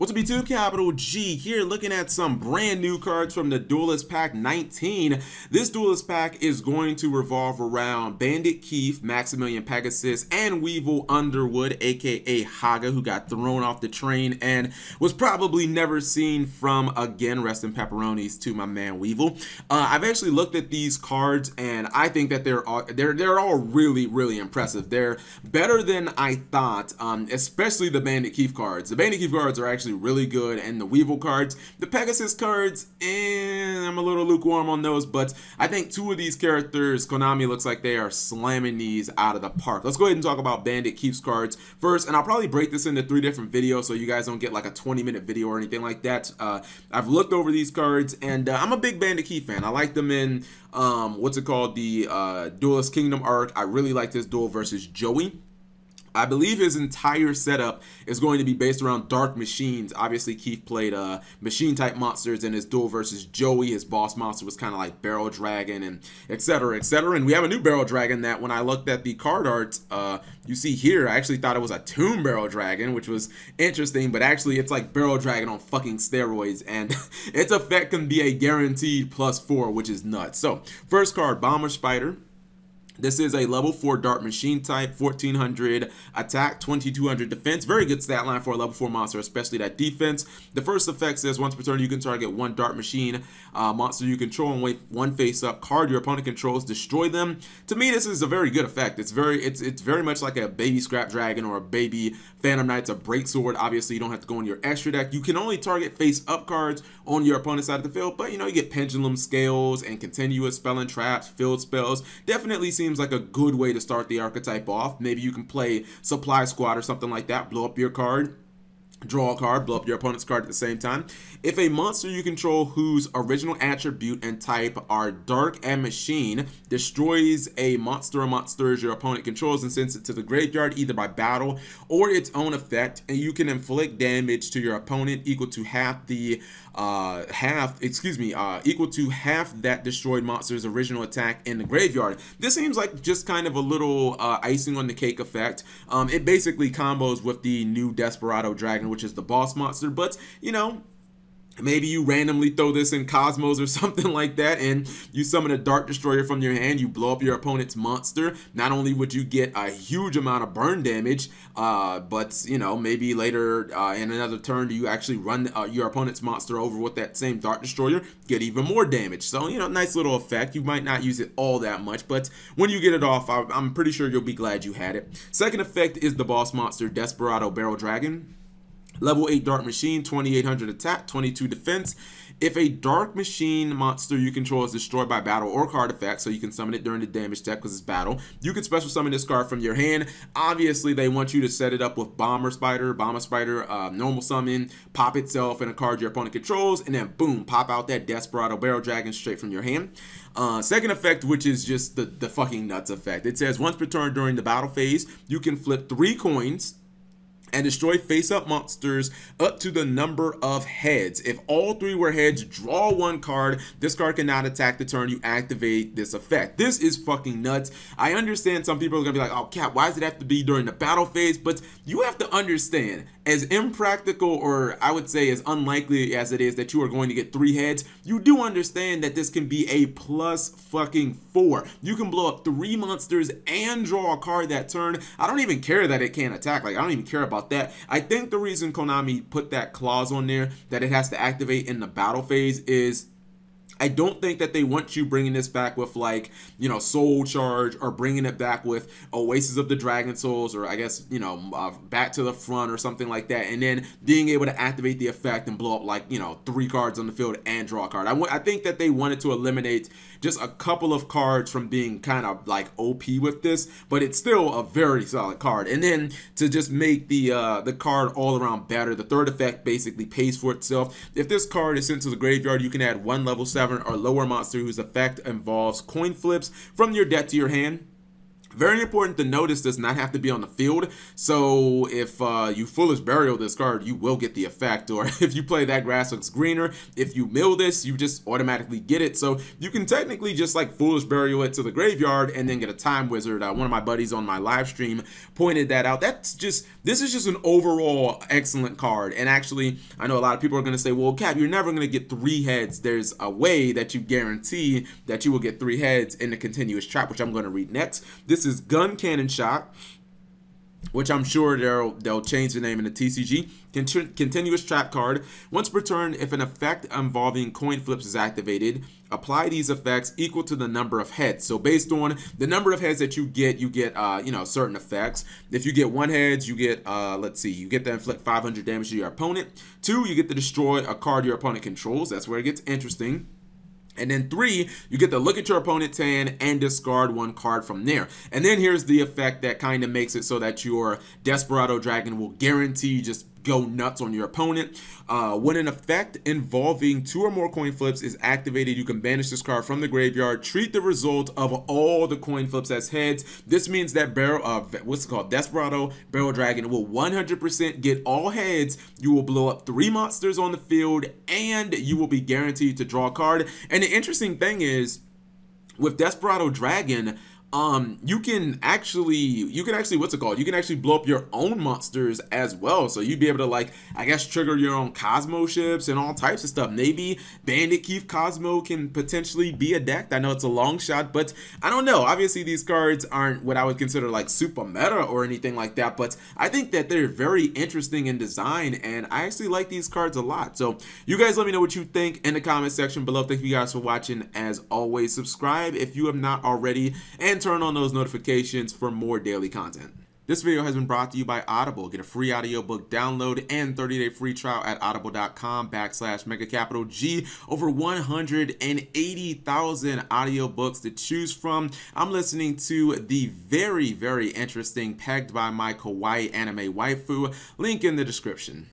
What's up, YouTube? Capital G here, looking at some brand new cards from the Duelist Pack 19. This Duelist Pack is going to revolve around Bandit Keith, Maximilian Pegasus, and Weevil Underwood, aka Haga, who got thrown off the train and was probably never seen from again. Rest in pepperonis to my man Weevil. I've actually looked at these cards, and I think that they're all really impressive. They're better than I thought, especially the Bandit Keith cards. The Bandit Keith cards are actually really good, and the Weevil cards, the Pegasus cards, I'm a little lukewarm on those, but I think two of these characters, Konami looks like they are slamming these out of the park. Let's go ahead and talk about Bandit Keith's cards first, and I'll probably break this into 3 different videos so you guys don't get like a 20-minute video or anything like that. I've looked over these cards, and I'm a big Bandit Keith fan. I like them in what's it called, the Duelist Kingdom arc. I really like this duel versus Joey. I believe his entire setup is going to be based around dark machines. Obviously, Keith played machine type monsters in his duel versus Joey. His boss monster was kind of like Barrel Dragon and etc. etc. And we have a new Barrel Dragon that when I looked at the card art, you see here, I actually thought it was a Tomb Barrel Dragon, which was interesting, but actually it's like Barrel Dragon on fucking steroids, and its effect can be a guaranteed +4, which is nuts. So, first card, Bomber Spider. This is a level 4 Dark Machine type, 1400 attack, 2200 defense. Very good stat line for a level 4 monster, especially that defense. The first effect says once per turn you can target one Dark Machine monster you control and wait one face up card your opponent controls, destroy them. To me, this is a very good effect. It's very much like a baby Scrap Dragon or a baby Phantom Knight's a Break Sword. Obviously, you don't have to go in your extra deck. You can only target face up cards on your opponent's side of the field, but you know, you get Pendulum Scales and continuous spell and traps, field spells. Definitely seems like a good way to start the archetype off. Maybe you can play Supply Squad or something like that, blow up your card, draw a card, blow up your opponent's card at the same time. If a monster you control whose original attribute and type are dark and machine destroys a monster or monsters your opponent controls and sends it to the graveyard either by battle or its own effect, and you can inflict damage to your opponent equal to half the equal to half that destroyed monster's original attack in the graveyard. This seems like just kind of a little icing on the cake effect. It basically combos with the new Desperado Dragon, which is the boss monster, but you know, maybe you randomly throw this in Cosmos or something like that, and you summon a Dark Destroyer from your hand, you blow up your opponent's monster. Not only would you get a huge amount of burn damage, but you know, maybe later in another turn you actually run your opponent's monster over with that same Dark Destroyer, get even more damage. So, you know, nice little effect. You might not use it all that much, but when you get it off, I'm pretty sure you'll be glad you had it. Second effect is the boss monster, Desperado Barrel Dragon. Level 8 Dark Machine, 2800 attack, 22 defense. If a Dark Machine monster you control is destroyed by battle or card effect, so you can summon it during the damage step because it's battle, you can special summon this card from your hand. Obviously, they want you to set it up with Bomber Spider, normal summon, pop itself in a card your opponent controls, and then boom, pop out that Desperado Barrel Dragon straight from your hand. Second effect, which is just the fucking nuts effect. It says once per turn during the battle phase, you can flip 3 coins and destroy face-up monsters up to the number of heads. If all 3 were heads, draw 1 card. This card cannot attack the turn you activate this effect. This is fucking nuts. I understand some people are gonna be like, oh Cap, why does it have to be during the battle phase? But you have to understand, as impractical, or I would say as unlikely as it is that you are going to get 3 heads, you do understand that this can be a +4. You can blow up 3 monsters and draw a card that turn. I don't even care that it can't attack. Like, I don't even care about that. I think the reason Konami put that clause on there that it has to activate in the battle phase is I don't think that they want you bringing this back with, like, you know, Soul Charge, or bringing it back with Oasis of the Dragon Souls, or I guess, you know, Back to the Front or something like that, and then being able to activate the effect and blow up, like, you know, 3 cards on the field and draw a card. I think that they wanted to eliminate just a couple of cards from being kind of like OP with this, but it's still a very solid card. And then to just make the card all around better, the third effect basically pays for itself. If this card is sent to the graveyard, you can add 1 level 7 or lower monster whose effect involves coin flips from your deck to your hand. Very important to notice, does not have to be on the field. So if you Foolish Burial this card, you will get the effect. Or if you play That Grass Looks Greener, if you mill this, you just automatically get it. So you can technically just like Foolish Burial it to the graveyard and then get a Time Wizard. One of my buddies on my live stream pointed that out. This is just an overall excellent card. And actually, I know a lot of people are going to say, well, Cap, you're never going to get 3 heads. There's a way that you guarantee that you will get 3 heads in the continuous trap, which I'm going to read next. This is Gun Cannon Shot, which I'm sure they'll change the name in the TCG. Continuous trap card. Once per turn, if an effect involving coin flips is activated, apply these effects equal to the number of heads. So based on the number of heads that you get you know, certain effects. If you get 1 heads, you get let's see, you get to inflict 500 damage to your opponent. 2, you get to destroy a card your opponent controls. That's where it gets interesting. And then 3, you get to look at your opponent's hand and discard 1 card from there. And then here's the effect that kind of makes it so that your Desperado Dragon will guarantee just go nuts on your opponent. When an effect involving 2 or more coin flips is activated, you can banish this card from the graveyard. Treat the result of all the coin flips as heads. This means that Desperado Barrel Dragon will 100% get all heads. You will blow up 3 monsters on the field, and you will be guaranteed to draw a card. And the interesting thing is, with Desperado Dragon, you can actually what's it called? You can actually blow up your own monsters as well. So you'd be able to, like, I guess, trigger your own Cosmo ships and all types of stuff. Maybe Bandit Keith Cosmo can potentially be a deck. I know it's a long shot, but I don't know. Obviously, these cards aren't what I would consider like super meta or anything like that, but I think that they're very interesting in design, and I actually like these cards a lot. So you guys let me know what you think in the comment section below. Thank you guys for watching. As always, subscribe if you have not already, and turn on those notifications for more daily content. This video has been brought to you by Audible. Get a free audiobook download and 30-day free trial at audible.com/MegaCapitalG. Over 180,000 audiobooks to choose from. I'm listening to the very, very interesting Pegged by My Kawaii Anime Waifu. Link in the description.